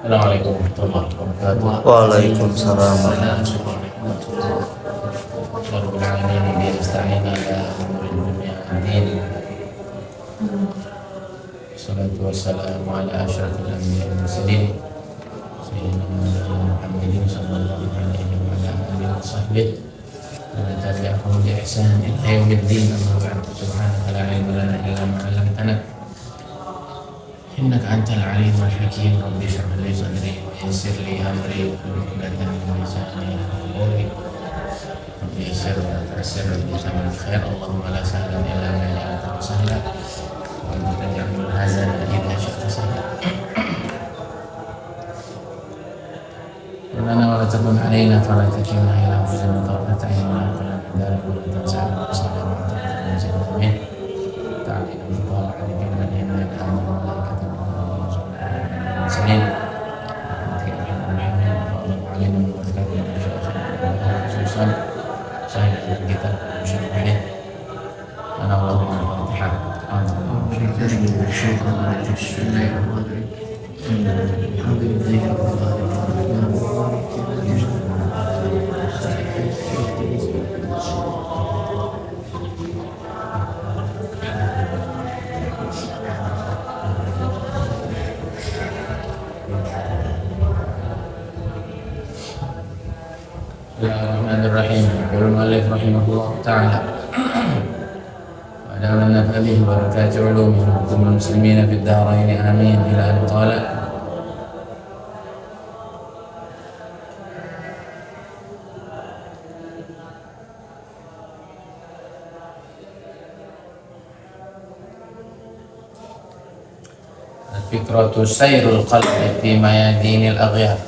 Assalamualaikum warahmatullahi wabarakatuh. Waalaikumsalam Assalamualaikum warahmatullahi warahmatullahi wabarakatuh. Bihi nasta'in ala umuri dunya din. Wassalatu wassalamu ala asyrafil anbiya'i wal mursalin sayyidina Muhammadin sallallahu alaihi wa ala alihi wa sahbihi wa man tabi'ahum bi ihsan ila yaumiddin. Amma ba'd. Subhanaka la ilma lana illa ma 'allamtana innaka antal alimul hakim. Rabbi shrah li sadri wa yassir li amri wahlul 'uqdatam min lisani yafqahu qawli. Rabbi yassir wa la tu'assir wa jazakallahu khair. Allahumma la sahla illa ma ja'altahu sahla wa anta taj'alul hazana idza syi'ta sahla. Rabbana wa la tahzan 'alaina wa la takilna ila anfusina tarfata 'ain wa la taqulna min dhalik wa la tanza'na wa sallallahu wa ta'ala amin. Ta'alina fi ta'ala bina inna al-amra wa la Senin kita syukurnya ana Allahumma Fatihah. Bismillahirrahmanirrahim. Qul mu'allif rahimahullah ta'ala wa da'wa an-naf'a bihi wa barakatuh ulumi hukum muslimina fid darain amin ila an qala al-fikratu sayrul qalbi fi mayadinil aghyar.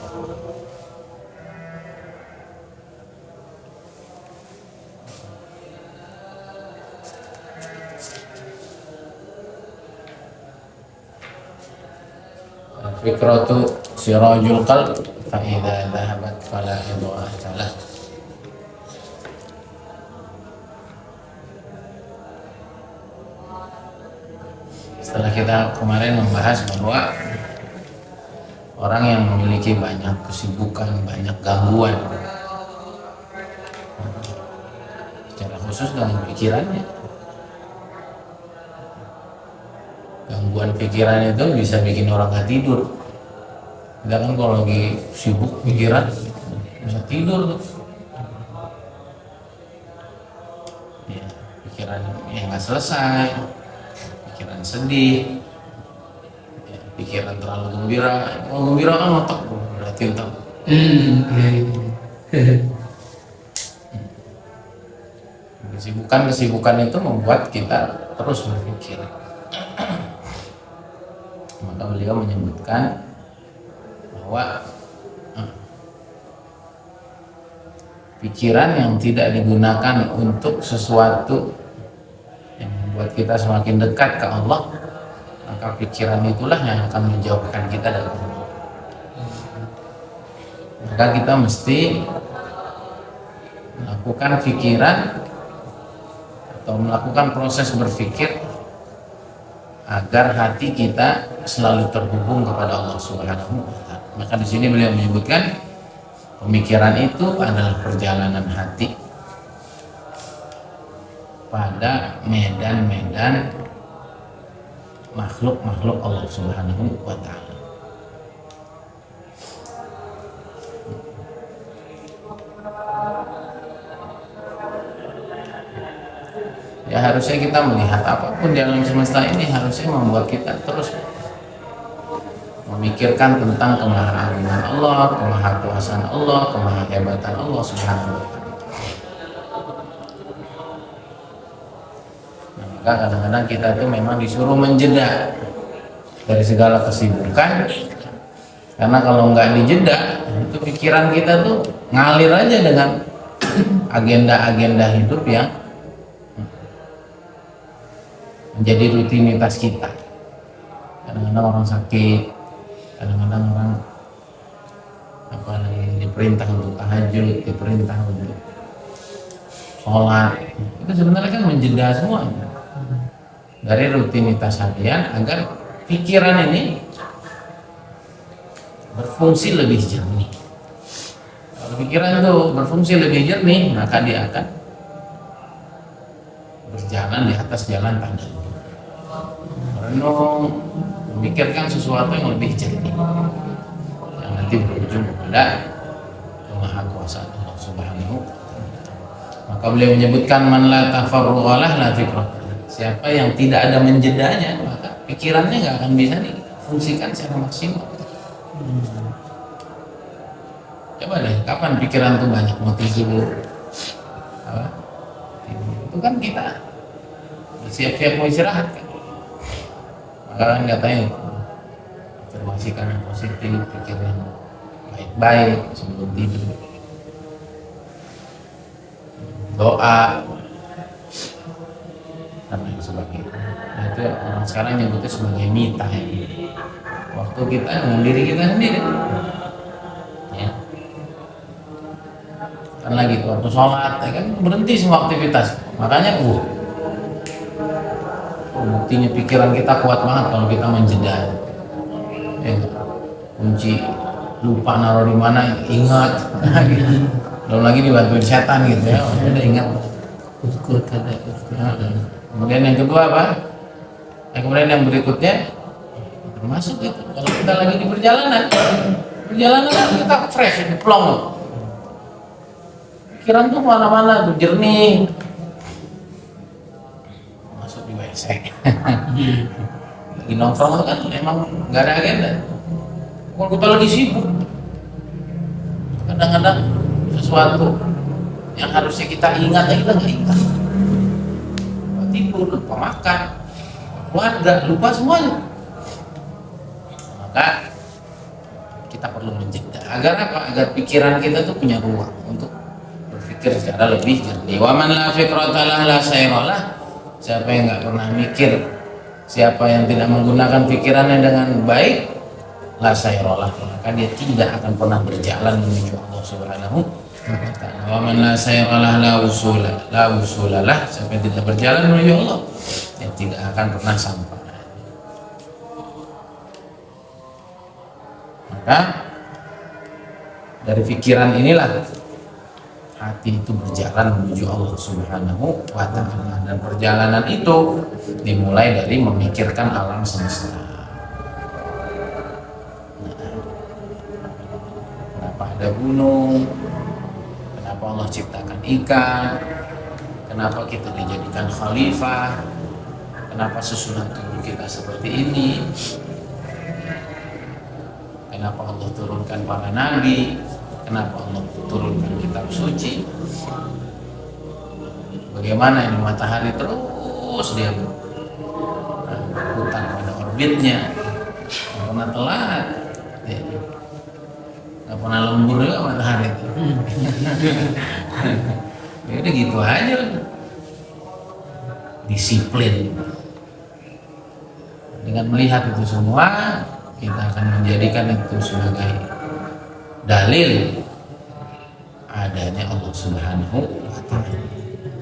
Fikratu sirajul qalb fa idza dhahabat fala idha'ata lah. Setelah kita kemarin membahas bahwa orang yang memiliki banyak kesibukan, banyak gangguan secara khusus dengan pikirannya, gangguan pikiran itu bisa bikin orang gak tidur. Kita kan kalau lagi sibuk pikiran bisa tidur tuh ya, pikiran yang gak selesai, pikiran sedih ya, pikiran terlalu gembira. Kalau gembira kan otak berarti otak kesibukan itu membuat kita terus berpikir. Maka beliau menyebutkan bahwa pikiran yang tidak digunakan untuk sesuatu yang membuat kita semakin dekat ke Allah, maka pikiran itulah yang akan menjauhkan kita dari Allah. Maka kita mesti melakukan pikiran atau melakukan proses berpikir agar hati kita selalu terhubung kepada Allah Subhanahu wa Ta'ala. Maka di sini beliau menyebutkan pemikiran itu adalah perjalanan hati pada medan-medan makhluk-makhluk Allah Subhanahu wa Ta'ala. Ya harusnya kita melihat apapun di alam semesta ini harusnya membuat kita terus memikirkan tentang kemahagungan Allah, kemahakuasaan Allah, kemahahebatan Allah Subhanahu wa Ta'ala. Nah, maka kadang-kadang kita itu memang disuruh menjeda dari segala kesibukan, karena kalau nggak dijeda itu pikiran kita tuh ngalir aja dengan agenda-agenda hidup yang menjadi rutinitas kita. Kadang-kadang orang sakit, kadang-kadang orang diperintah untuk tahajud, diperintah untuk sholat. Itu sebenarnya kan menjeda semuanya dari rutinitas harian agar pikiran ini berfungsi lebih jernih. Kalau pikiran itu berfungsi lebih jernih, maka dia akan berjalan di atas jalan tadabbur, merenung, memikirkan sesuatu yang lebih jernih, yang nanti berujung kepada kemahakuasaan Allah Subhanahu. Maka beliau menyebutkan man la tafarruqalah la fikrah. Siapa yang tidak ada menjedanya, maka pikirannya nggak akan bisa difungsikan secara maksimal. Coba deh, kapan pikiran tuh banyak mau tidur? Apa? Itu kan kita siap-siap mau istirahat kan. Maka kan katanya afirmasikan yang positif, pikir yang baik-baik sebelum tidur. Doa dan lain sebagainya. Nah, itu orang sekarang nyebutnya sebagai me time. Waktu kita dengan diri kita sendiri. Ya. Kan lagi waktu sholat, ya kan berhenti semua aktivitas. Makanya buktinya pikiran kita kuat banget kalau kita menjeda. Ya, kunci lupa naruh di mana, ingat. Belum lagi dibantuin setan gitu ya, udah ingat. Kemudian yang kedua apa? Kemudian yang berikutnya termasuk itu kalau kita lagi di perjalanan kita fresh, plong. Pikiran tuh mana-mana tuh jernih. Masuk di WC. Lagi nongkrong kan emang nggak ada agenda. Kalau kita lagi sibuk, kadang-kadang sesuatu yang harusnya kita ingat kita nggak ingat. Tidur, lupa makan, keluarga, lupa semuanya. Maka kita perlu menjeda. Agar apa? Agar pikiran kita tuh punya ruang untuk berpikir secara lebih jernih. Wa man la fikrata lah la sayralah. Siapa yang nggak pernah mikir, siapa yang tidak menggunakan pikirannya dengan baik, la sayralah, maka dia tidak akan pernah berjalan menuju Allah Subhanahu wa ta'ala. Wa man la sayralah la usulalah. Siapa yang tidak berjalan menuju Allah, dia tidak akan pernah sampai. Maka dari pikiran inilah hati itu berjalan menuju Allah Subhanahu wa ta'ala, dan perjalanan itu dimulai dari memikirkan alam semesta. Kenapa ada gunung? Kenapa Allah ciptakan ikan? Kenapa kita dijadikan khalifah? Kenapa susunan tubuh kita seperti ini? Kenapa Allah turunkan para nabi? Kenapa Allah turunkan kitab suci? Bagaimana ini matahari terus dia berputar pada orbitnya, nggak pernah telat, nggak pernah lembur juga matahari itu. Ya udah gitu aja, disiplin. Dengan melihat itu semua, kita akan menjadikan itu sebagai dalil adanya Allah Subhanahu wa ta'ala.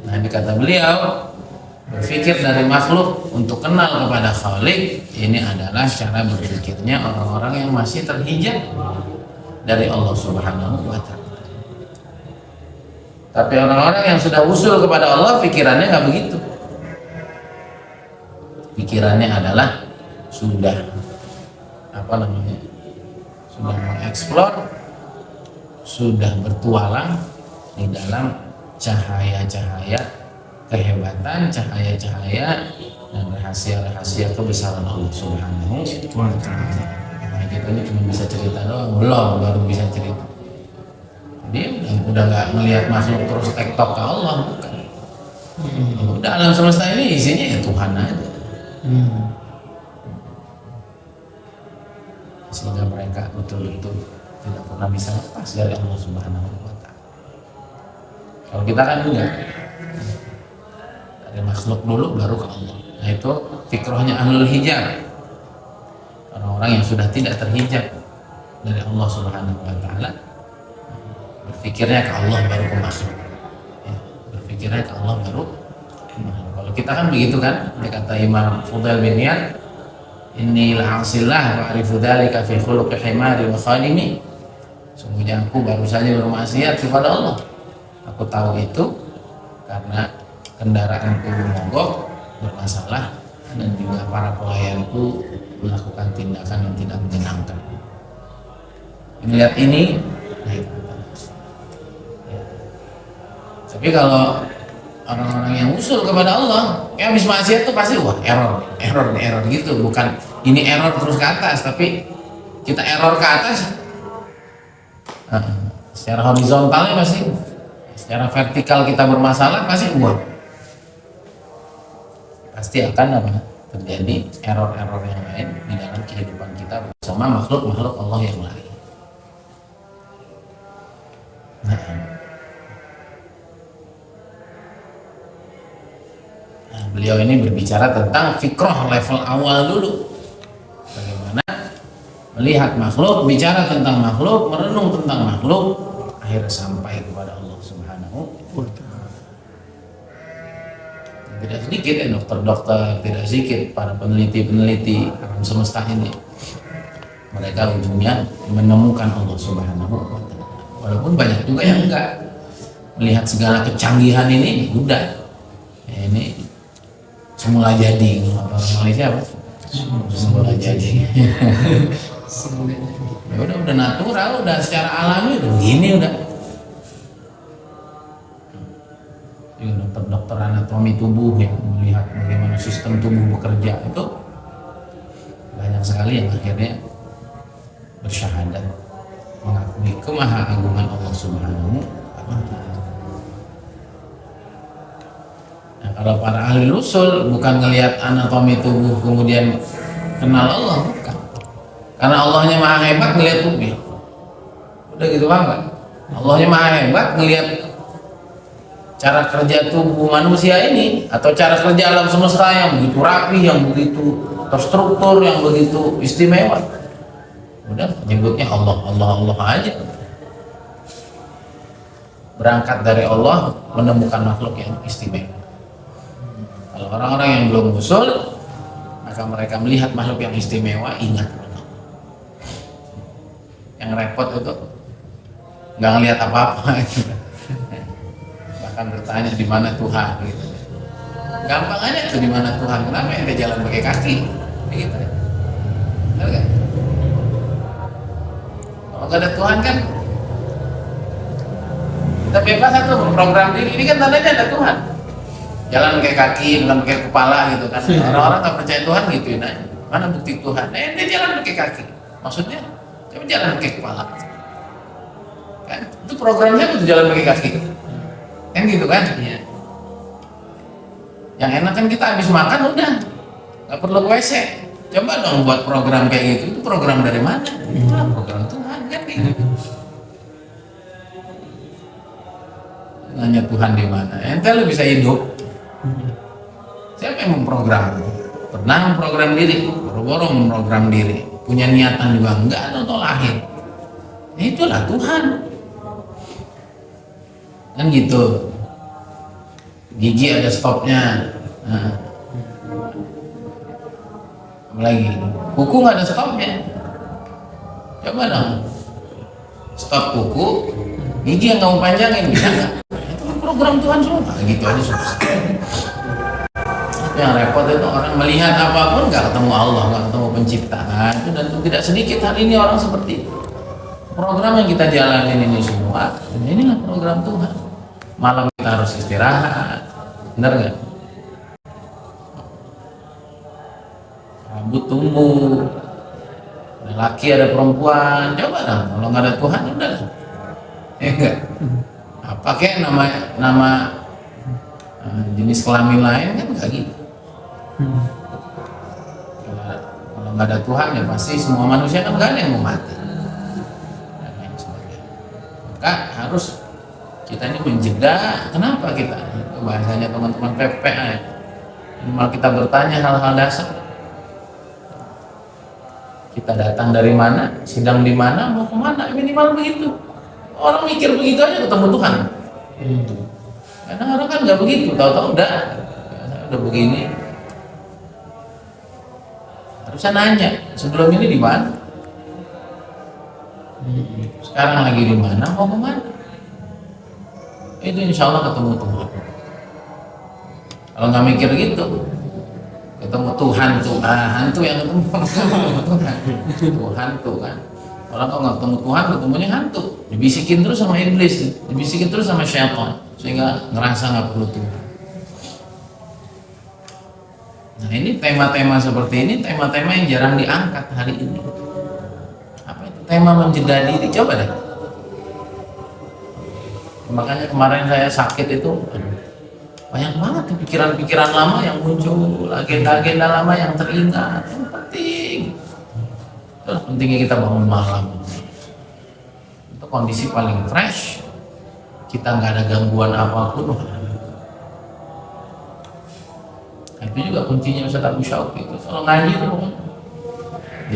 Nah, ini kata beliau, berpikir dari makhluk untuk kenal kepada Khalik, ini adalah cara berpikirnya orang-orang yang masih terhijab dari Allah Subhanahu wa ta'ala. Tapi orang-orang yang sudah usul kepada Allah, pikirannya nggak begitu. Pikirannya adalah sudah sudah mengeksplor, sudah bertualang di dalam cahaya-cahaya kehebatan, cahaya-cahaya dan rahasia-rahasia kebesaran Allah Subhanahu wa ta'ala. Nah, kita ini cuma bisa cerita doang, belum baru bisa cerita. Dia udah nggak melihat makhluk terus tektok ke Allah, bukan. Udah alam semesta ini isinya ya Tuhan aja. Sehingga mereka betul-betul tidak pernah bisa lepas dari Allah Subhanahu wa ta'ala. Kalau kita kan enggak, dari makhluk dulu baru ke Allah. Nah, itu fikrohnya ahlul hijab, orang-orang yang sudah tidak terhijab dari Allah Subhanahu wa ta'ala. Berpikirnya ke Allah baru ke makhluk, ya, berpikirnya ke Allah baru ke makhluk. Kalau kita kan begitu kan, kata Imam Fudail bin Iyad, inni la'asillah wa arifu dzalika fi khuluqi himari wa khanimi. Sungguhnya aku baru saja bermaksiat kepada Allah. Aku tahu itu karena kendaraanku mogok, bermasalah, dan juga para pelayanku melakukan tindakan yang tidak menyenangkan. Melihat ini, nah itu. Ya. Tapi kalau orang-orang yang usul kepada Allah, kayak habis maksiat tuh pasti wah error gitu. Bukan ini error terus ke atas, tapi kita error ke atas. Secara horizontalnya pasti, secara vertikal kita bermasalah pasti pasti akan terjadi error-error yang lain di dalam kehidupan kita bersama makhluk-makhluk Allah yang lain. Nah, beliau ini berbicara tentang fikroh level awal dulu, bagaimana melihat makhluk, bicara tentang makhluk, merenung tentang makhluk, akhirnya sampai kepada Allah Subhanahu wa Ta'ala. Tidak sedikit dokter-dokter, tidak sedikit para peneliti-peneliti alam semesta ini, mereka ujungnya menemukan Allah Subhanahu wa Ta'ala. Walaupun banyak juga yang enggak, melihat segala kecanggihan ini udah ini semula jadi, apa Malaysia apa? Semula jadi. Ya udah natural, udah secara alami udah begini udah. Dokter anatomi tubuh yang melihat bagaimana sistem tubuh bekerja itu banyak sekali yang akhirnya bersyahadat mengakui kemahaagungan Allah Subhanahu wa Ta'ala. Nah, kalau para ahli usul bukan ngelihat anatomi tubuh kemudian kenal Allah, bukan. Karena Allahnya maha hebat ngelihat tubuh. Udah gitu banget. Allahnya maha hebat ngelihat cara kerja tubuh manusia ini atau cara kerja alam semesta yang begitu rapi, yang begitu terstruktur, yang begitu istimewa. Udah nyebutnya Allah aja. Berangkat dari Allah menemukan makhluk yang istimewa. Kalau orang-orang yang belum usul, maka mereka melihat makhluk yang istimewa, ingat yang repot itu nggak ngelihat apa-apa. Bahkan bertanya di mana Tuhan gitu. Gampang aja tuh di mana Tuhan. Kenapa ente jalan pakai kaki? Begitu. Benar kan? Kalau nggak ada Tuhan kan kita bebas satu program diri. Ini kan tandanya ada Tuhan. Jalan pakai kaki, bukan pakai kepala gitu kan. Orang-orang nggak percaya Tuhan gituin aja. Mana bukti Tuhan? Ente jalan pakai kaki. Maksudnya, coba jalan pakai kepala. Kan? Itu programnya tuh jalan pakai kaki. Kan gitu kan? Iya. Yang enak kan kita habis makan udah nggak perlu ke WC. Coba dong buat program kayak gitu. Itu program dari mana? Itulah program Tuhan kan gitu. Nanya Tuhan di mana? Ente lu bisa hidup. Siapa yang memprogram? Pernah memprogram diri? Boro-boro memprogram diri. Punya niatan juga enggak atau lahir? Itulah Tuhan. Kan gitu. Gigi ada stopnya. Nah. Apalagi kuku nggak ada stopnya. Coba dong stop kuku, gigi yang kamu panjangin bisa nggak? Itu program Tuhan semua. Nah, gitu aja susah. Yang repot itu orang melihat apapun nggak ketemu Allah, nggak ketemu penciptaan. Dan tidak sedikit hari ini orang seperti itu. Program yang kita jalanin ini semua, inilah program Tuhan. Malam kita harus istirahat, benar nggak? Rambut tumbuh, ada laki ada perempuan, coba dong. Kalau nggak ada Tuhan udah, ya enggak. Apa kayak nama jenis kelamin lain kan nggak gitu. Kalau nggak ada Tuhan ya pasti semua manusia kan nggak ada yang mau mati. Dan lain sebagainya. Maka harus kita ini menjeda. Kenapa kita? Itu bahasanya teman-teman PPA. Minimal kita bertanya hal-hal dasar. Kita datang dari mana, sidang di mana, mau kemana, minimal begitu. Orang mikir begitu aja ketemu Tuhan. Karena orang kan nggak begitu, tahu-tahu udah begini. Harus Saya nanya, sebelum ini di mana? Sekarang lagi di mana? Mau kemana? Itu insya Allah ketemu Tuhan. Kalau nggak mikir gitu, ketemu Tuhan tuh, hantu yang ketemu Tuhan. Tuhan tuh kan. Orang kalau nggak ketemu Tuhan, ketemunya hantu. Dibisikin terus sama iblis, dibisikin terus sama syaitan, sehingga ngerasa nggak perlu Tuhan. Nah ini tema-tema seperti ini, tema-tema yang jarang diangkat hari ini. Apa itu? Tema menjeda diri. Coba deh. Makanya kemarin saya sakit itu, banyak banget tuh pikiran-pikiran lama yang muncul, agenda-agenda lama yang teringat. Yang penting. Terus pentingnya kita bangun malam. Itu kondisi paling fresh. Kita nggak ada gangguan apapun. Itu juga kuncinya Ustaz Abu Syauq itu. Kalau ngaji itu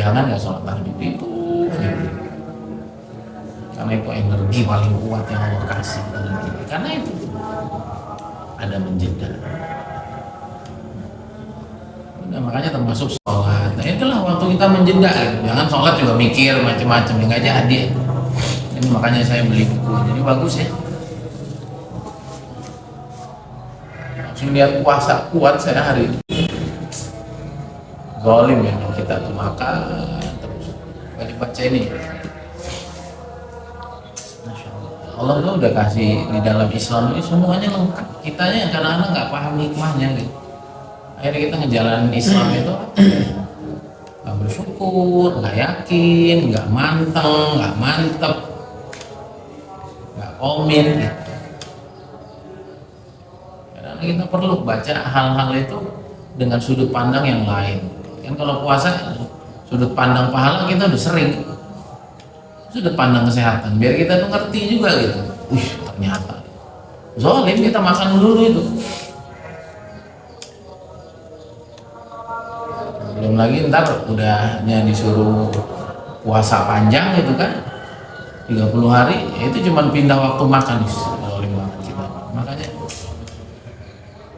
jangan nggak sholat tahajud itu. Karena itu energi paling kuat yang Allah kasih. Karena itu ada menjeda. Nah, makanya termasuk sholat. Nah itulah waktu kita menjeda. Gitu. Jangan sholat juga mikir macam-macam yang nggak jadi. Ini makanya saya beli buku. Jadi bagus ya. Langsung lihat puasa kuat saya hari itu. Zalim ya kita tuh makan terus. Baca ini. Allah tuh udah kasih di dalam Islam ini semuanya lengkap. Kitanya yang kadang-kadang nggak paham hikmahnya gitu. Akhirnya kita ngejalanin Islam itu nggak bersyukur, nggak yakin, nggak manteng, nggak mantep, nggak komit. Gitu. Karena kita perlu baca hal-hal itu dengan sudut pandang yang lain. Kan kalau puasa sudut pandang pahala kita udah sering. Sudut pandang kesehatan biar kita tuh ngerti juga gitu. Ternyata zalim kita makan dulu itu. Belum lagi ntar udahnya disuruh puasa panjang gitu kan 30 hari ya itu cuma pindah waktu makan zalim banget kita. Makanya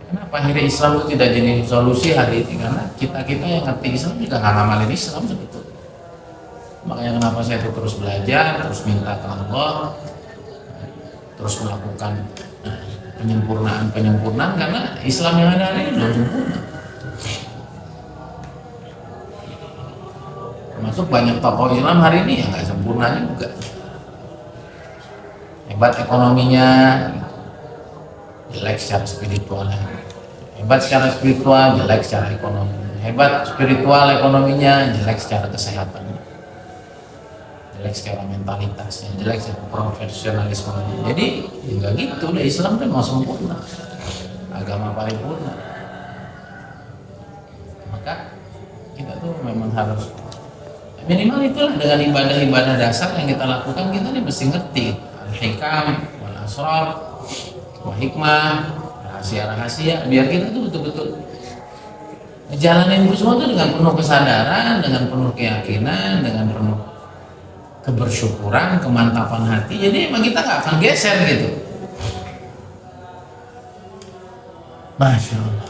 kenapa akhirnya Islam itu tidak jadi solusi hari ini karena kita yang ngerti Islam juga nggak ngamalin Islam sebetulnya. Makanya kenapa saya tuh terus belajar, terus minta ke Allah, terus melakukan penyempurnaan karena Islam yang ada hari ini belum sempurna. Termasuk banyak tokoh Islam hari ini yang nggak sempurna juga. Hebat ekonominya, jelek secara spiritualnya. Hebat secara spiritual, jelek secara ekonomi. Hebat spiritual ekonominya, jelek secara kesehatan. Jelek secara mentalitasnya, jelek secara profesionalisme. Jadi enggak gitu, udah Islam kan mau sempurna, agama paripurna. Maka kita tuh memang harus minimal itulah dengan ibadah-ibadah dasar yang kita lakukan kita nih mesti ngerti al-hikam, wal asrar, wa hikmah, rahasia-rahasia biar kita tuh betul-betul ngejalanin itu semua tuh dengan penuh kesadaran, dengan penuh keyakinan, dengan penuh kebersyukuran, kemantapan hati. Jadi emang kita nggak akan geser gitu. Masya Allah.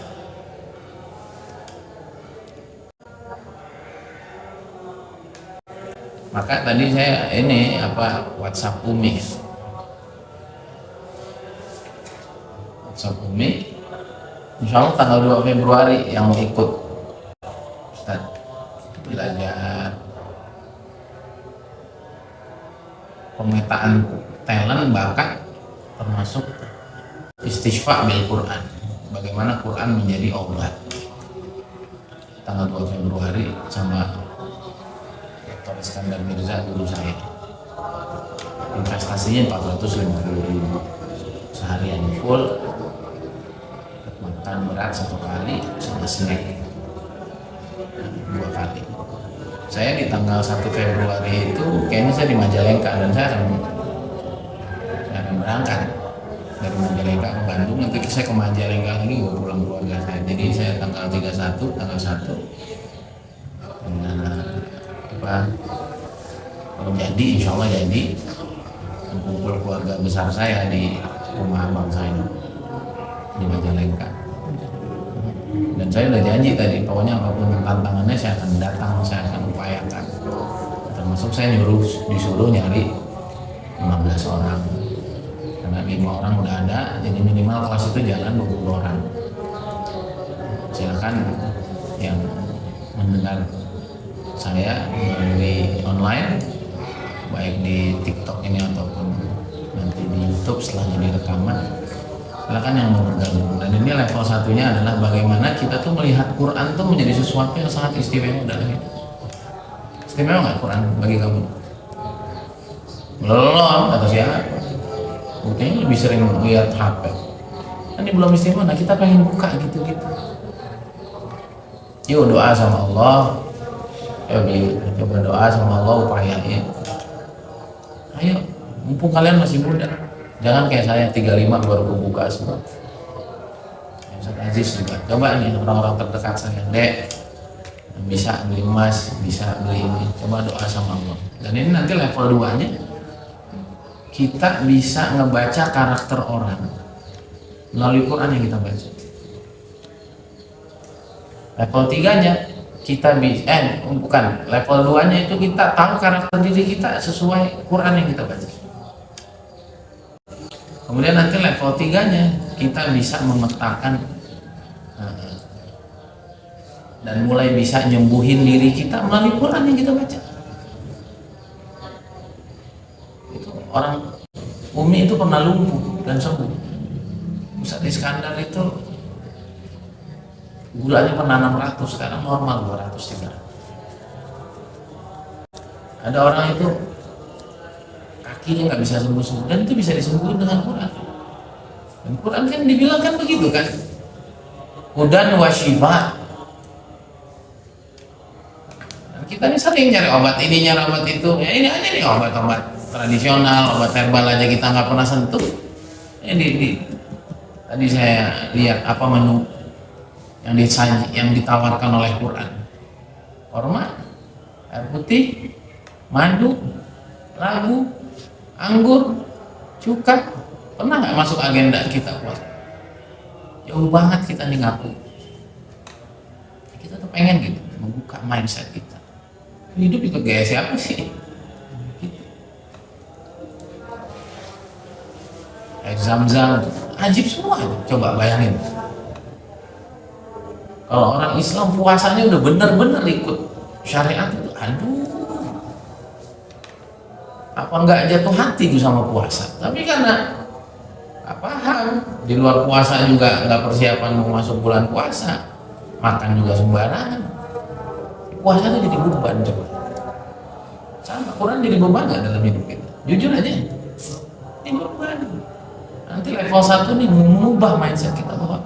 Maka tadi saya ini WhatsApp Umi. WhatsApp Umi. Insya Allah tanggal 2 Februari yang mau ikut Ustaz belajar pemetaan talent bakat termasuk istighfar bil Quran, bagaimana Quran menjadi obat. Tanggal 2 Februari sama Dr. Iskandar Mirza guru saya. Investasinya 450.000 seharian full, makan berat 1 kali sama snack 2 kali. Saya di tanggal 1 Februari itu kayaknya saya di Majalengka dan saya akan berangkat dari Majalengka ke Bandung. Nanti saya ke Majalengka lagi bawa pulang keluarga saya. Jadi saya tanggal 31 tanggal 1 dengan kalau jadi insya Allah jadi kumpul keluarga besar saya di rumah abang saya di Majalengka. Dan saya udah janji tadi, pokoknya apapun tantangannya saya akan datang, saya akan upayakan. Termasuk saya disuruh nyari 15 orang. Karena 5 orang udah ada, jadi minimal kelas itu jalan 20 orang. Silakan yang mendengar saya melalui online, baik di TikTok ini ataupun nanti di YouTube setelah jadi rekaman, silakan yang mau bergabung. Dan ini level satunya adalah bagaimana kita tuh melihat Quran tuh menjadi sesuatu yang sangat istimewa dalam hidup. Istimewa nggak Quran bagi kamu? Belum, atau siapa? Buktinya lebih sering lihat HP. Ini belum istimewa, nah kita pengen buka gitu-gitu. Yuk doa sama Allah. Coba doa sama Allah, upayain. Ayo, mumpung kalian masih muda. Jangan kayak saya 35 baru buka semua. Ustaz Aziz juga. Coba nih orang-orang terdekat saya, Dek, bisa beli emas, bisa beli ini. Coba doa sama Allah. Dan ini nanti level 2-nya kita bisa ngebaca karakter orang melalui Quran yang kita baca. Level 3-nya kita bisa, bukan, level 2-nya itu kita tahu karakter diri kita sesuai Quran yang kita baca. Kemudian nanti level 3-nya kita bisa memetakan dan mulai bisa nyembuhin diri kita melalui Quran yang kita baca. Itu orang Umi itu pernah lumpuh dan sembuh. Ustaz Iskandar itu gulanya pernah 600, sekarang normal 200, 300. Ada orang itu kakinya nggak bisa sembuh-sembuh, dan itu bisa disembuhin dengan Quran. Dan Quran kan dibilang kan begitu kan, hudan wa syifa. Dan kita ini sering nyari obat ini, nyari obat itu, ya ini aja nih obat-obat tradisional, obat herbal aja kita nggak pernah sentuh. Ini tadi saya lihat apa menu yang ditawarkan oleh Quran: korma, air putih, madu, labu, anggur, cuka. Pernah nggak masuk agenda kita puasa? Jauh banget kita nih ngaku. Kita tuh pengen gitu membuka mindset kita. Hidup itu gaya siapa sih? Gitu. Air Zam-Zam, ajib semua. Coba bayangin. Kalau orang Islam puasanya udah bener-bener ikut syariat itu, aduh, apa nggak jatuh hati tuh sama puasa? Tapi karena nggak paham, di luar puasa juga nggak persiapan mau masuk bulan puasa, makan juga sembarangan, puasa itu jadi beban. Coba sama Quran jadi beban nggak dalam hidup kita? Jujur aja, ini beban. Nanti level 1 nih mengubah mindset kita bahwa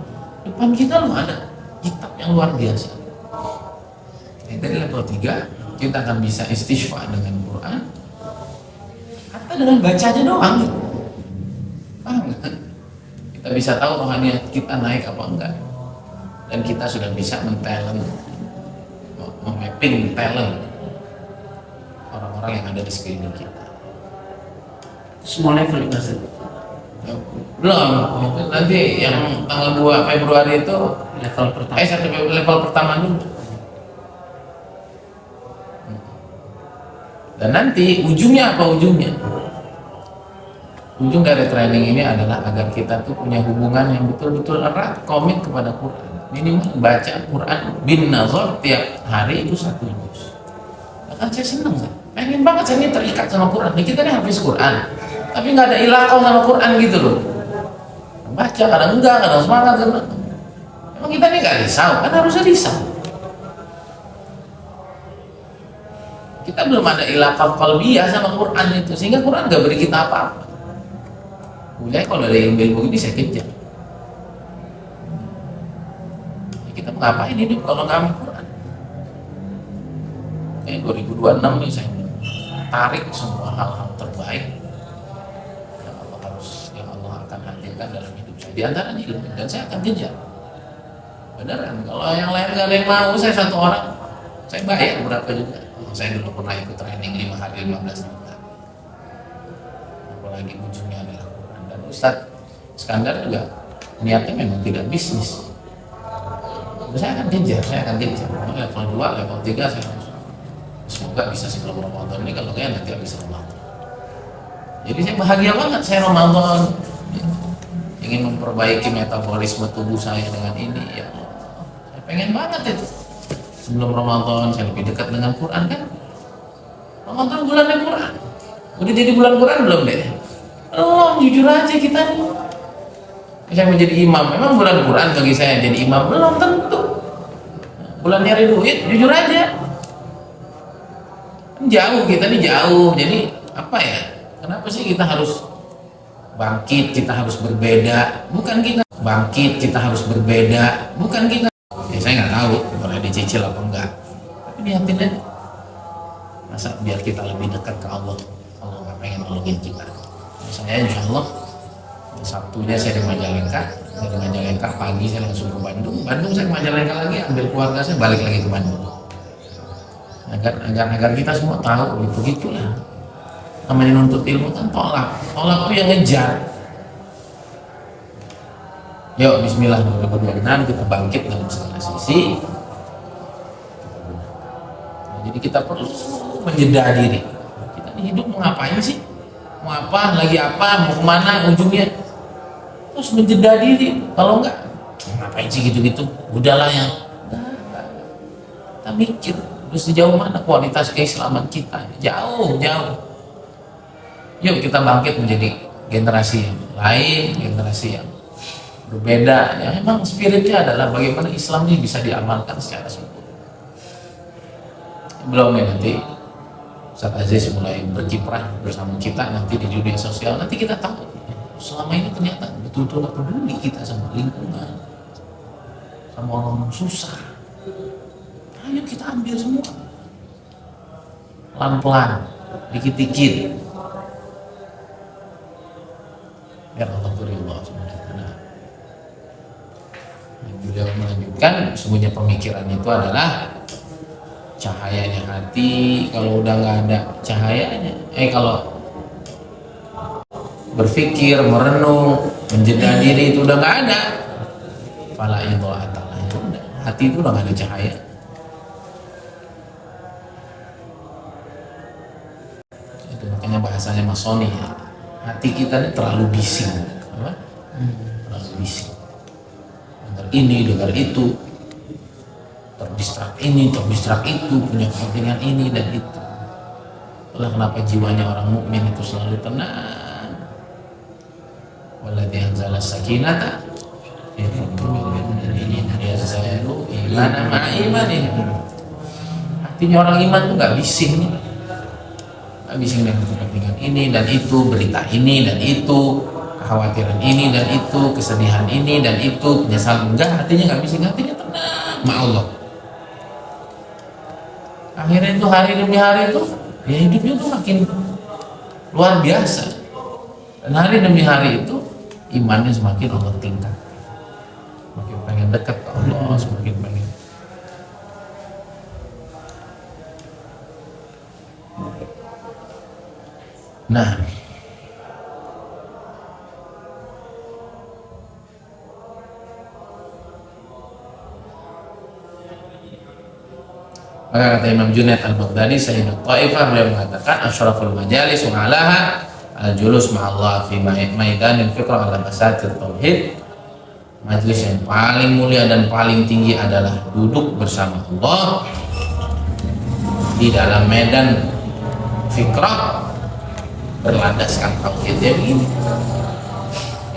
depan kita loh ada kitab yang luar biasa. Jadi dari level 3 kita akan bisa istighfar dengan Quran atau dengan bacanya doang gitu. Paham gak? Kita bisa tahu rohaniat kita naik apa enggak, dan kita sudah bisa memapping talent orang-orang yang ada di sekeliling kita. Semua level itu Belum, nanti yang tanggal 2 Februari itu level pertama. level pertama dulu. Dan nanti ujungnya apa ujungnya? Ujung dari training ini adalah agar kita tuh punya hubungan yang betul-betul erat, komit kepada Quran. Minimal baca Quran bin nazar tiap hari itu 1 juz. Bahkan saya senang, pengen banget saya ini terikat sama Quran. Nah, kita ini hafiz Quran, tapi nggak ada ilaqah sama Quran gitu loh. Baca kadang enggak, kadang semangat, kadang. Emang kita ini nggak risau? Kan harusnya risau. Kita belum ada ilaqah qalbiyah sama Quran itu, sehingga Quran nggak beri kita apa-apa. Mulai kalau ada ilmu ini saya kejar. Ya, kita mau ngapain hidup kalau nggak sama Quran? 2026 nih saya tarik semua hal-hal terbaik yang Allah akan hadirkan dalam hidup saya. Di antaranya ilmu, dan saya akan kejar. Beneran, kalau yang lain nggak ada yang mau, saya 1 orang, saya bayar berapa juga. Saya dulu pernah ikut training 5 hari 15 juta. Apalagi ujungnya adalah Quran. Dan Ustadz Iskandar juga niatnya memang tidak bisnis. saya akan kejar. Level 2, level 3 saya harus, semoga bisa sebelum Ramadan ini, kalau enggak nanti habis Ramadan. Jadi saya bahagia banget, saya Ramadan ingin memperbaiki metabolisme tubuh saya dengan ini, ya saya pengen banget itu. Sebelum Ramadan saya lebih dekat dengan Quran kan. Ramadan bulannya Quran. Udah jadi bulan Quran belum deh? Belum, jujur aja kita nih. Saya mau jadi imam, memang bulan Quran bagi saya jadi imam? Belum tentu. Bulan nyari duit, jujur aja. Jauh, kita nih jauh. Jadi apa ya? Kenapa sih kita harus bangkit, kita harus berbeda? Bukan kita bangkit, kita harus berbeda. Bukan kita. Ya saya nggak tahu boleh dicicil apa enggak. Tapi niatin aja. Masa biar kita lebih dekat ke Allah. Allah nggak pengen nolongin kita. Saya insya Allah Sabtunya saya di Majalengka. Dari Majalengka pagi saya langsung ke Bandung. Saya ke Majalengka lagi, ambil keluarga saya, balik lagi ke Bandung. Agar kita semua tahu gitulah. Namanya nuntut ilmu kan tolak itu yang ngejar. Yuk bismillah 2026 kita bangkit dalam segala sisi. Nah, jadi kita perlu menjeda diri. Kita ini hidup mau ngapain sih? Mau apa? Lagi apa? Mau kemana ujungnya? Terus menjeda diri. Kalau enggak, ngapain sih gitu-gitu? Udahlah yang kita mikir. Terus sejauh mana kualitas keislaman kita? Jauh. Yuk kita bangkit menjadi generasi yang lain, generasi yang berbeda. Ya memang spiritnya adalah bagaimana Islam ini bisa diamalkan secara sempurna. Belum ya, nanti Ustaz Aziz mulai berkiprah bersama kita nanti di dunia sosial. Nanti kita tahu selama ini ternyata betul-betul peduli kita sama lingkungan, sama orang susah. Ayo kita ambil semua pelan-pelan, dikit-dikit, biar Allah berilmu sebenarnya. Beliau melanjutkan, sesungguhnya pemikiran itu adalah cahayanya hati. Kalau udah nggak ada cahayanya, kalau berpikir, merenung, menjeda diri itu udah nggak ada, fala idha'atalah, itu udah, hati itu udah nggak ada cahaya. Itu makanya bahasanya Mas Sony ya, hati kita ini terlalu bising, terlalu bising. Dengar ini, dengar itu, terdistrak ini, terdistrak itu, punya kepentingan ini dan itu. Itulah kenapa jiwanya orang mukmin itu selalu tenang. Walladzi anzala sakinata fi qulubil mu'minina liyazdaadu imanan ma'a imanihim. Artinya orang iman itu nggak bising, dengan kepentingan ini dan itu, berita ini dan itu, kekhawatiran ini dan itu, kesedihan ini dan itu, penyesalan. Enggak, hatinya nggak bising, hatinya tenang sama Allah. Akhirnya itu hari demi hari itu ya hidupnya tuh makin luar biasa, dan hari demi hari itu imannya semakin Allah tingkat, semakin pengen dekat ke Allah, semakin pengen. Nah, maka kata Imam Junaid al-Baghdadi Sayyidut Ta'ifah, beliau mengatakan asyraful majalis wa alaha al-julus ma'allah fi maidanil fiqh ala basatir tauhid. Majlis yang paling mulia dan paling tinggi adalah duduk bersama Allah di dalam medan fikrah berlandaskan tauhid. Ya begini,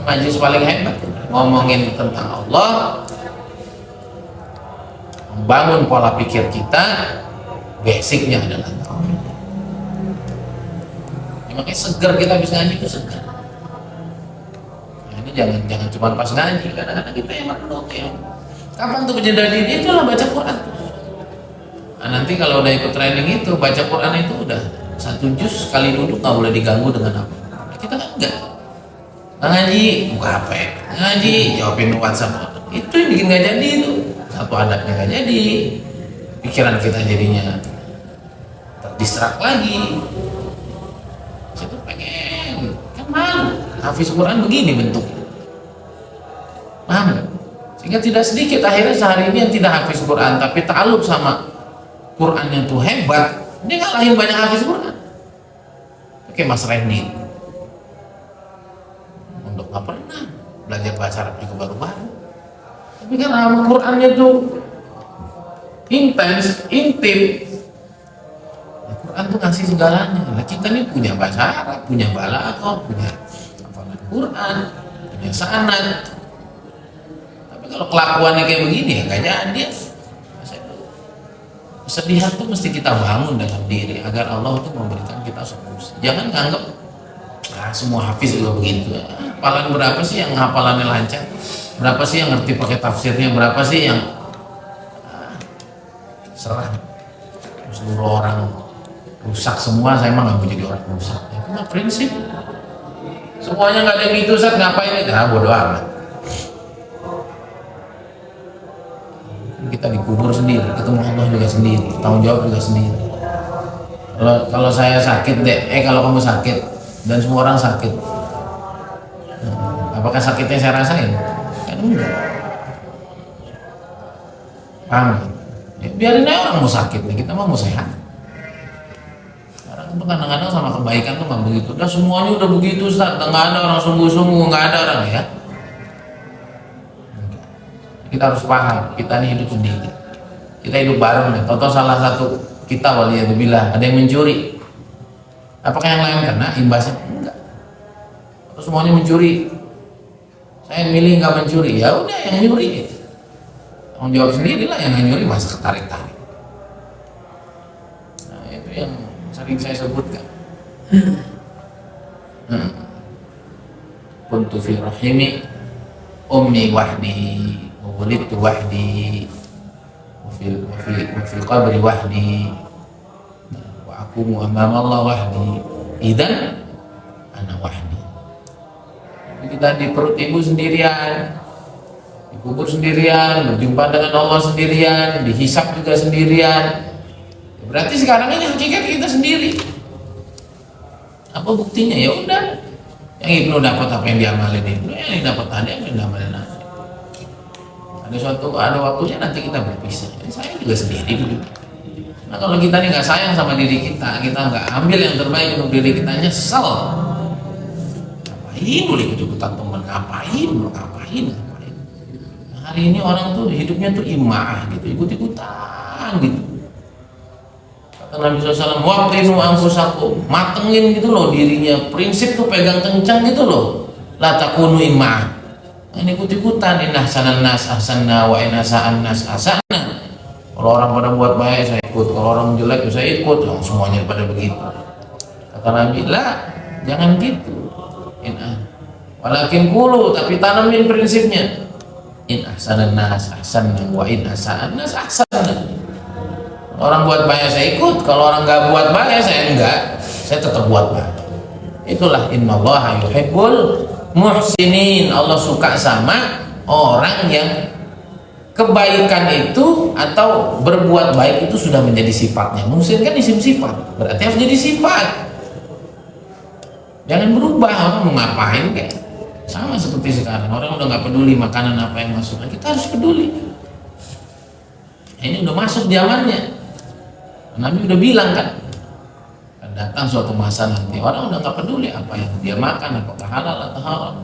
majlis paling hebat ngomongin tentang Allah, membangun pola pikir kita, basicnya adalah tauhid. Makanya seger kita habis ngaji itu seger. Nah, ini jangan cuma pas ngaji, kadang-kadang kita yang merenung ya. Kapan tuh menjeda diri? Itulah baca Quran. Nah, nanti kalau udah ikut training itu baca Quran itu udah 1 juz sekali duduk nggak boleh diganggu dengan apa. Nah, kita kan enggak. Ngaji buka HP, ngaji jawabin WhatsApp. Itu yang bikin nggak jadi itu. Satu adabnya nggak jadi, pikiran kita jadinya terdistrak lagi. Saya tuh pengen, kan malu. Hafiz Quran begini bentuknya, paham nggak? Sehingga tidak sedikit akhirnya sehari ini yang tidak hafiz Quran tapi ta'alluq sama Quran yang tuh hebat, dia ngalahin banyak hafiz Quran. Oke, Mas Randy untuk nggak pernah belajar bahasa Arab juga baru-baru, tapi kan Al-Qurannya tuh intens, intim. Al-Quran tuh ngasih segalanya. Nah, kita nih punya bahasa Arab, punya balaghah, punya hafalan Quran, punya sanad. Tapi kalau kelakuannya kayak begini ya nggak jadi. Kesedihan tuh mesti kita bangun dalam diri agar Allah tuh memberikan kita solusi. Jangan nganggap semua hafiz juga begitu. Hafalan berapa sih yang hafalannya lancar? Berapa sih yang ngerti pakai tafsirnya? Berapa sih yang serah seluruh orang rusak semua? Saya mah nggak mau jadi orang rusak. Itu mah prinsip. Semuanya nggak ada yang gitu, Ustaz, ngapain itu? Bodoh amat. Kita dikubur sendiri, ketemu Allah juga sendiri, tanggung jawab juga sendiri. Kalau saya sakit kalau kamu sakit dan semua orang sakit, apakah sakitnya saya rasain? Kan enggak. Paham? Ya, biarin aja orang mau sakit nih, kita mau sehat. Orang itu kadang-kadang sama kebaikan tuh nggak begitu. Udah semuanya udah begitu, Ustaz. Nggak ada orang sungguh-sungguh, nggak ada orang ya. Kita harus paham, kita ini hidup sendiri, kita hidup bareng nih. Toto salah satu kita waliyadzubillah ada yang mencuri, apakah yang lain kena imbasnya? Enggak. Atau semuanya mencuri, saya milih nggak mencuri, ya udah yang nyuri tanggung jawab sendiri lah. Yang nyuri masa ketarik-tarik. Nah itu yang sering saya sebutkan. Kuntu fi rahimi ummi wahdi, wulidtu wahdi, wa fil qabri wahdi, wa aqumu amama Allah wahdi, idzan ana wahdi. Kita di perut ibu sendirian, dikubur sendirian, berjumpa dengan Allah sendirian, dihisab juga sendirian. Berarti sekarang ini hakikat kita sendiri. Apa buktinya? Ya udah, yang Ibnu dapat apa yang diamalin Ibnu, yang dapat tadi apa yang diamalin tadi. Ada waktunya nanti kita berpisah. Saya juga sendiri dulu. Nah kalau kita ini nggak sayang sama diri kita nggak ambil yang terbaik untuk diri kita, nyesel. Ngapain boleh ikut-ikutan teman? Ngapain? Nah, hari ini orang tuh hidupnya tuh imah gitu, ikut-ikutan gitu. Kata Nabi SAW, waqtinu anfusakum, matengin gitu loh dirinya. Prinsip tuh pegang kencang gitu loh. La takunu imah. Ini ikut-ikutan, inna ahsanan nas ahsanna wa inna sa'an nas ahsanna. Kalau orang pada buat baik saya ikut, kalau orang jelek saya ikut, semuanya pada begitu. Kata Nabi, lah jangan gitu. Walakin kulu, tapi tanamin prinsipnya. In ahsanan nas ahsanna wa inna sa'an nas ahsanna. Orang buat baik saya ikut, kalau orang nggak buat baik saya enggak, saya tetap buat baik. Itulah innallaha yuhibbul muhsinin. Allah suka sama orang yang kebaikan itu atau berbuat baik itu sudah menjadi sifatnya. Muhsin kan isim sifat, berarti harus jadi sifat. Jangan berubah. Orang mau ngapain kayak sama seperti sekarang, orang udah nggak peduli makanan apa yang masuk, kita harus peduli. Ini udah masuk zamannya. Nabi udah bilang kan, datang suatu masa nanti orang udah nggak peduli apa yang dia makan, apakah halal atau haram.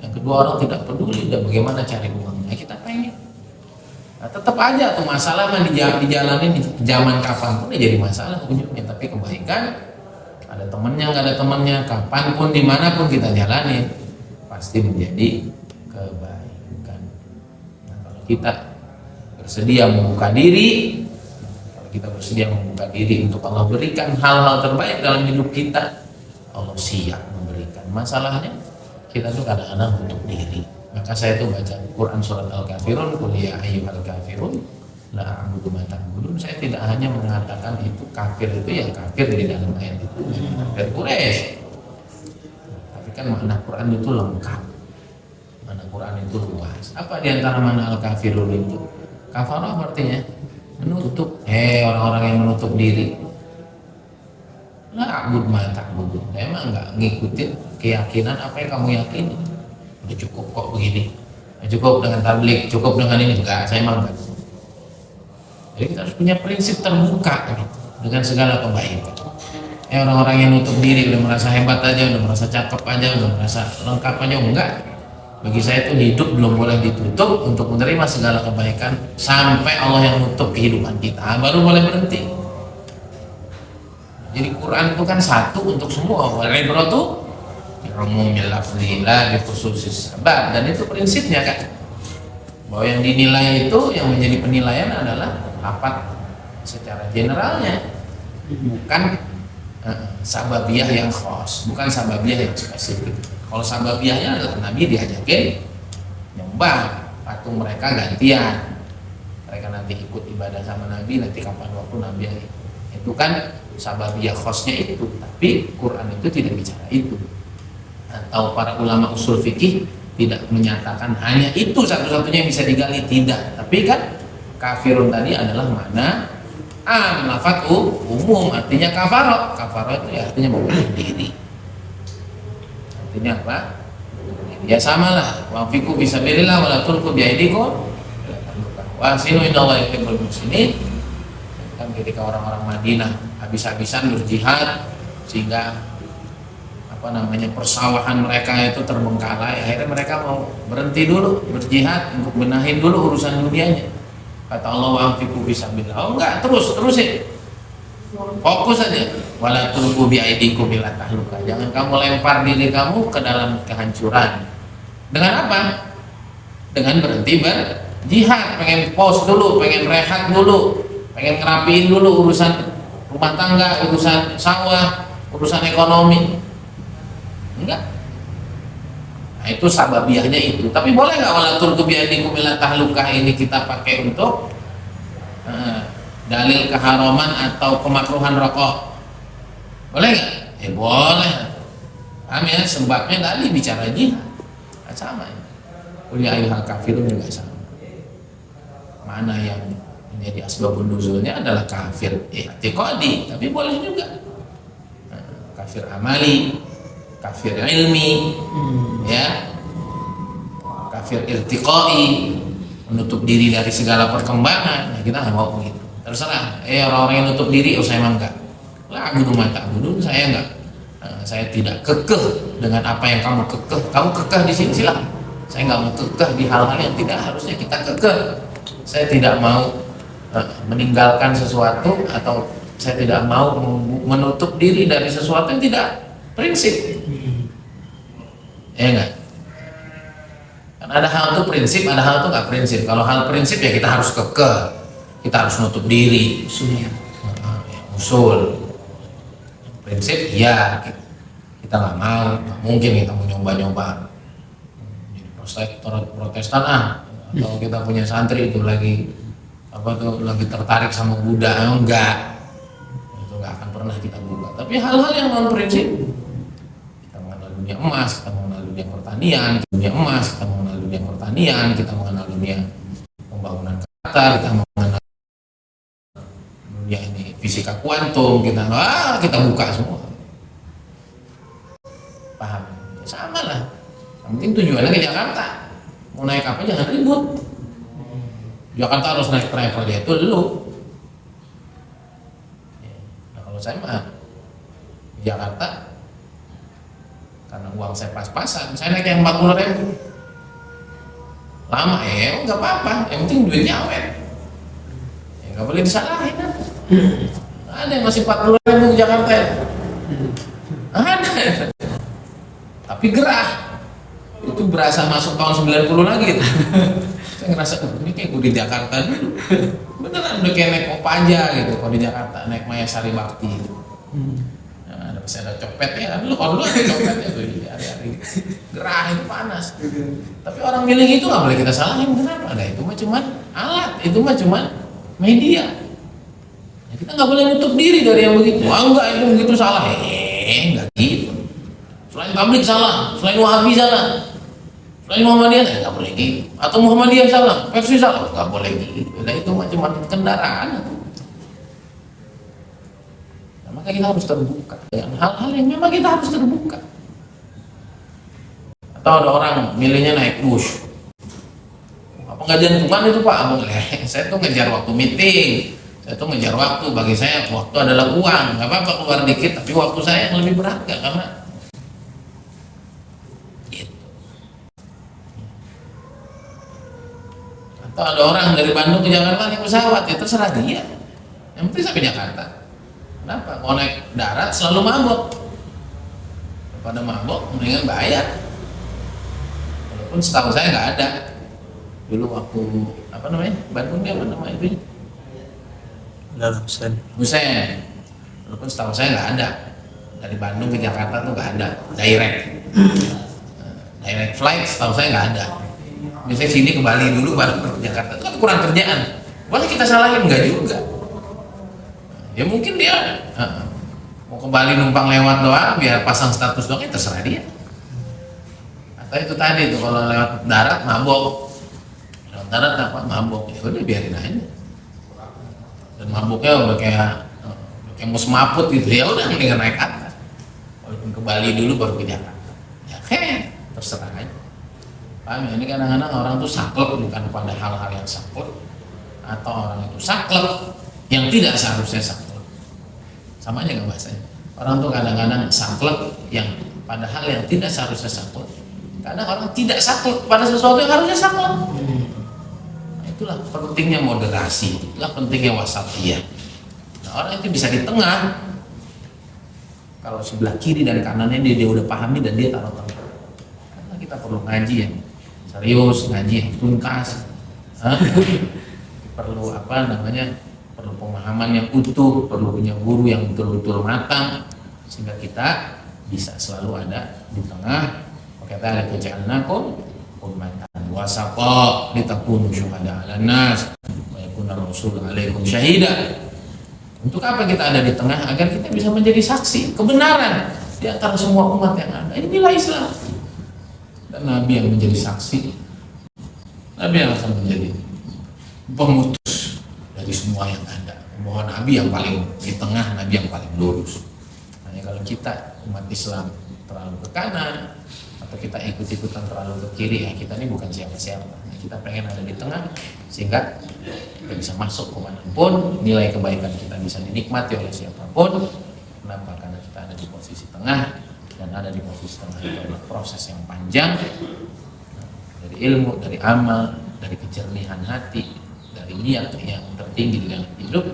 Yang kedua, orang tidak peduli dan bagaimana cari uangnya. Kita pengen, nah, tetap aja tuh masalah mah dijalanin di zaman kapan pun jadi masalah ujungnya. Tapi kebaikan, ada temennya nggak ada temennya, kapanpun dimanapun kita jalanin pasti menjadi kebaikan. Nah, kalau kita bersedia membuka diri, kita bersedia membuka diri untuk Allah berikan hal-hal terbaik dalam hidup kita, Allah siap memberikan. Masalahnya kita tuh kadang-kadang untuk diri. Maka saya tuh baca Quran surat Al-Kafirun, qul ya ayyuhal kafirun la a'budu ma ta'budun. Saya tidak hanya mengatakan itu kafir itu ya kafir di dalam ayat itu kafir Quraisy. Tapi kan makna Quran itu lengkap. Makna Quran itu luas. Apa di antara makna Al-Kafirun itu? Kafarah artinya menutup, orang-orang yang menutup diri. Lah abud ma ta'budun. Saya emang nggak ngikutin keyakinan apa yang kamu yakini. Udah cukup kok begini. cukup dengan tablik, cukup dengan ini, enggak, saya mah enggak. Jadi kita harus punya prinsip terbuka gitu, dengan segala kebaikan. Orang-orang yang nutup diri, udah merasa hebat aja, udah merasa cakep aja, udah merasa lengkap aja, enggak. Bagi saya itu hidup belum boleh ditutup untuk menerima segala kebaikan sampai Allah yang nutup kehidupan kita, baru boleh berhenti. Jadi Quran itu kan satu untuk semua, wal ibratu bi umumil lafzi la bi khususis sabab, dan itu prinsipnya kan. Bahwa yang dinilai itu, yang menjadi penilaian adalah apa secara generalnya, bukan sababiyah yang khas, bukan sababiyah yang spesifik. Kalau sababiyahnya adalah Nabi diajakin nyembah patung mereka gantian, mereka nanti ikut ibadah sama Nabi, nanti kapan waktu Nabi itu kan sababiyah khasnya itu. Tapi Quran itu tidak bicara itu, atau para ulama usul fikih tidak menyatakan hanya itu satu-satunya yang bisa digali, tidak. Tapi kan kafirun tadi adalah mana lafadz umum, artinya kafaro. Kafaro itu ya artinya membunuh diri. Artinya apa? Ya samalah, wafiqu fisabilillah wala tulqu biaidikum wa ahsinu innallaha yuhibbul muhsinin. Kan ketika orang-orang Madinah habis-habisan berjihad sehingga persawahan mereka itu terbengkalai, akhirnya mereka mau berhenti dulu berjihad untuk benahin dulu urusan dunianya. Kata Allah, wafiqu fisabilillah. Oh enggak, terusin. Fokus saja. Wala tulqu biaidikum ila tahluka. Jangan kamu lempar diri kamu ke dalam kehancuran. Dengan apa? Dengan berhenti berjihad, pengen pause dulu, pengen rehat dulu, pengen ngerapiin dulu urusan rumah tangga, urusan sawah, urusan ekonomi. Enggak. Nah, itu sababiyahnya itu. Tapi boleh nggak wala tulqu biaidikum ila tahluka ini kita pakai untuk dalil keharaman atau kemakruhan rokok? Boleh nggak? Ya boleh. Paham ya? Sebabnya tadi bicara jihad. Sama ya. Qul ya ayyuhal kafirun juga sama. Mana yang menjadi asbabun nuzulnya adalah kafir i'tiqadi, tapi boleh juga kafir amali, kafir ilmi, ya, kafir irtiqai, menutup diri dari segala perkembangan. Nah, kita nggak mau begitu. Terserah, orang-orang yang nutup diri, saya emang enggak. Lah, abudu mata abudu, saya enggak. Saya tidak kekeh dengan apa yang kamu kekeh. Kamu kekeh di sini silakan. Saya enggak mau kekeh di hal-hal yang tidak harusnya kita kekeh. Saya tidak mau meninggalkan sesuatu, atau saya tidak mau menutup diri dari sesuatu yang tidak prinsip. Ya enggak? Kan ada hal itu prinsip, ada hal itu enggak prinsip. Kalau hal prinsip ya kita harus kekeh. Kita harus nutup diri, usul prinsip ya kita nggak mau, nggak mungkin kita mau nyoba-nyoba jadi Protestan atau kita punya santri itu lagi lagi tertarik sama Buddha, enggak, itu nggak akan pernah kita buka. Tapi hal-hal yang non prinsip, kita mengenal dunia emas, kita mengenal dunia pertanian, kita mengenal dunia pembangunan kata, kita mengenal ya ini fisika kuantum, kita buka semua. Paham? Sama lah. Yang penting tujuannya ke Jakarta. Mau naik apa jangan ribut. Jakarta harus naik travel, dia itu lu. Nah, kalau saya mah di Jakarta karena uang saya pas-pasan, saya naik yang 40.000. Lama nggak apa-apa, yang penting duitnya awet. Nggak boleh disalahin kan? Ada yang masih 40.000 ke Jakarta ya? Ada. Tapi gerah. Itu berasa masuk tahun 90 lagi gitu. Saya ngerasa, ini kayak gue di Jakarta dulu. Beneran udah kayak naik Kopaja gitu. Kalau di Jakarta naik Mayasari Bakti gitu. Nah, ada pasti ada copet ya. Kalau dulu ada copet ya tuh di hari-hari. Gerah, itu panas. Tapi orang milih itu nggak boleh kita salahin. Kenapa? Nah, itu mah cuman alat. Itu mah cuman media. Ya, kita nggak boleh nutup diri dari yang begitu. Enggak, itu begitu salah. Enggak gitu. Selain tabligh salah, selain Wahabi salah, selain Muhammadiyah nggak boleh gitu. Atau Muhammadiyah salah, versi salah, nggak boleh gitu. Nah, itu mah cuma kendaraan. Nah, maka kita harus terbuka dengan hal-hal yang memang kita harus terbuka. Atau ada orang milihnya naik bus, pengajian Tuhan itu Pak, saya tuh ngejar waktu meeting, saya tuh ngejar waktu. Bagi saya waktu adalah uang, nggak apa-apa keluar dikit, tapi waktu saya yang lebih berharga karena gitu. Atau ada orang dari Bandung ke Jakarta naik pesawat, ya terserah dia. Yang penting sampai Jakarta. Kenapa? Kalau naik darat selalu mabok. Pada mabok, mendingan bayar. Walaupun setahu saya nggak ada. Dulu waktu apa namanya? Bandung dia apa nama itu? Husein. Walaupun setahu saya nggak ada. Dari Bandung ke Jakarta tuh nggak ada direct. Direct flight setahu saya nggak ada. Biasanya sini ke Bali dulu baru ke Jakarta. Itu kan kurang kerjaan. Boleh kita salahin nggak juga? Ya mungkin dia mau ke Bali numpang lewat doang biar pasang status doang, ya terserah dia. Atau itu tadi tuh kalau lewat darat mabok, lewat darat apa mabok, ya udah biarin aja. Dan mabuknya udah kayak mau semaput gitu, ya udah mendingan naik atas. Walaupun ke Bali dulu baru ke Jakarta, ya terserah aja. Paham ya? Ini kadang-kadang orang tuh saklek bukan pada hal-hal yang saklek, atau orang itu saklek yang tidak seharusnya saklek. Sama aja nggak bahasanya. Orang tuh kadang-kadang saklek yang padahal yang tidak seharusnya saklek. Kadang orang tidak saklek pada sesuatu yang harusnya saklek. Nah, itulah pentingnya moderasi, itulah pentingnya wasatiyah. Nah, orang itu bisa di tengah. Kalau sebelah kiri dan kanannya dia udah pahami dan dia taruh tengah. Karena kita perlu ngaji yang serius, ngaji yang tuntas. Perlu apa namanya? Perlu pemahaman yang utuh, perlu punya guru yang betul-betul matang sehingga kita bisa selalu ada di tengah. Kata ja'alnakum ummatan wasata litakunu syuhada 'alan nas wa yakuna rasul 'alaikum syahida. Untuk apa kita ada di tengah? Agar kita bisa menjadi saksi kebenaran di antara semua umat yang ada. Inilah Islam. Dan Nabi yang menjadi saksi, Nabi yang akan menjadi pemutus dari semua yang ada. Mohon Nabi yang paling di tengah, Nabi yang paling lurus. Hanya kalau kita umat Islam terlalu ke kanan atau kita ikut-ikutan terlalu ke kiri, ya kita ini bukan siapa-siapa. Kita pengen ada di tengah sehingga kita bisa masuk kemanapun, nilai kebaikan kita bisa dinikmati oleh siapapun. Kenapa? Karena kita ada di posisi tengah, dan ada di posisi tengah itu adalah proses yang panjang dari ilmu, dari amal, dari kejernihan hati, dari niat yang tertinggi di dalam hidup.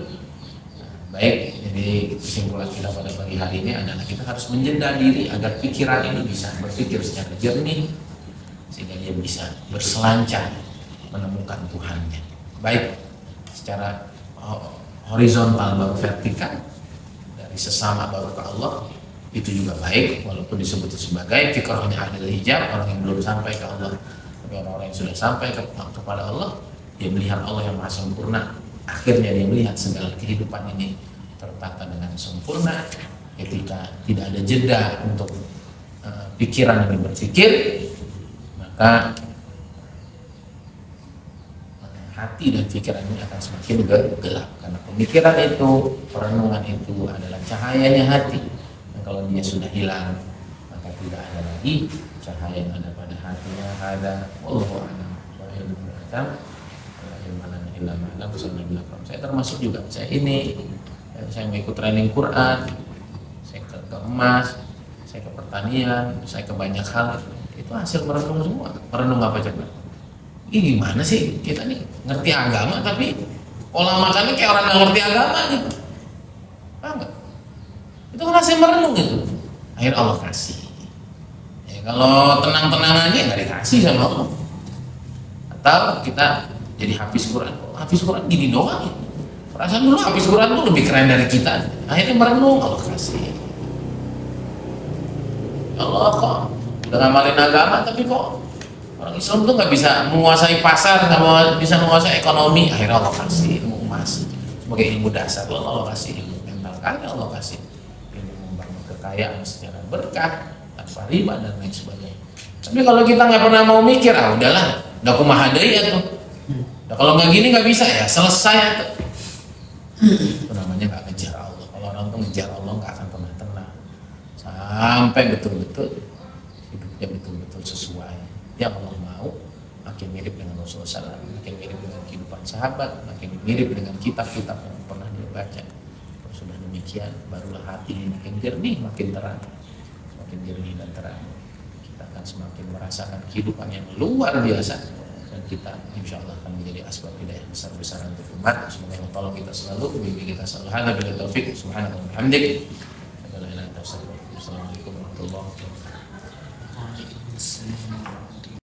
Baik, jadi kesimpulan kita pada pagi hari ini adalah kita harus menjeda diri agar pikiran ini bisa berpikir secara jernih sehingga dia bisa berselancar menemukan Tuhannya. Baik secara horizontal baru vertikal, dari sesama baru ke Allah, itu juga baik walaupun disebut sebagai fikrahnya adil hijab, orang yang belum sampai ke Allah. Tapi orang-orang yang sudah sampai kepada Allah, dia melihat Allah yang maha sempurna. Akhirnya dia melihat segala kehidupan ini tertata dengan sempurna ketika tidak ada jeda untuk pikiran yang berpikir. Maka hati dan pikiran ini akan semakin gelap, karena pemikiran itu, perenungan itu adalah cahayanya hati. Dan kalau dia sudah hilang, maka tidak ada lagi cahaya yang ada pada hatinya. Ada wallahu a'lam wa ilmu saya termasuk juga, saya mengikut training Quran, saya ke emas, saya ke pertanian, saya ke banyak hal, itu hasil merenung semua. Merenung apa coba? Ini gimana sih kita nih ngerti agama tapi pola makannya kayak orang nggak ngerti agama gitu, paham nggak? Itu kan hasil merenung gitu. Akhir Allah kasih. Ya, kalau tenang-tenang aja nggak dikasih sama Allah. Atau kita jadi hafiz Quran, hafiz Quran gini doang ya. Perasaan dulu hafiz Quran tuh lebih keren dari kita. Akhirnya merenung, Allah kasih. Allah kok udah ngamalin agama tapi kok orang Islam tuh nggak bisa menguasai pasar, nggak bisa menguasai ekonomi. Akhirnya Allah kasih ilmu emas sebagai ilmu dasar. Allah kasih ilmu mental kaya, Allah kasih ilmu membangun kekayaan secara berkah tanpa riba dan lain sebagainya. Tapi kalau kita nggak pernah mau mikir, udahlah, udah kumahadai ya tuh. Nah, kalau nggak gini nggak bisa ya, selesai tuh. Itu namanya nggak ngejar Allah. Kalau orang tuh ngejar Allah nggak akan pernah tenang sampai betul-betul hidupnya betul-betul sesuai yang Allah mau, makin mirip dengan Rasulullah SAW, makin mirip dengan kehidupan sahabat, makin mirip dengan kitab-kitab yang pernah dibaca. Kalau sudah demikian, barulah hati makin jernih, makin terang, makin jernih dan terang. Kita akan semakin merasakan kehidupan yang luar biasa, dan kita insya Allah akan menjadi asbab hidayah besar-besaran untuk umat. Semoga Allah tolong kita selalu, bimbing kita selalu. Hada bila taufik, subhanallahi wa bihamdihi.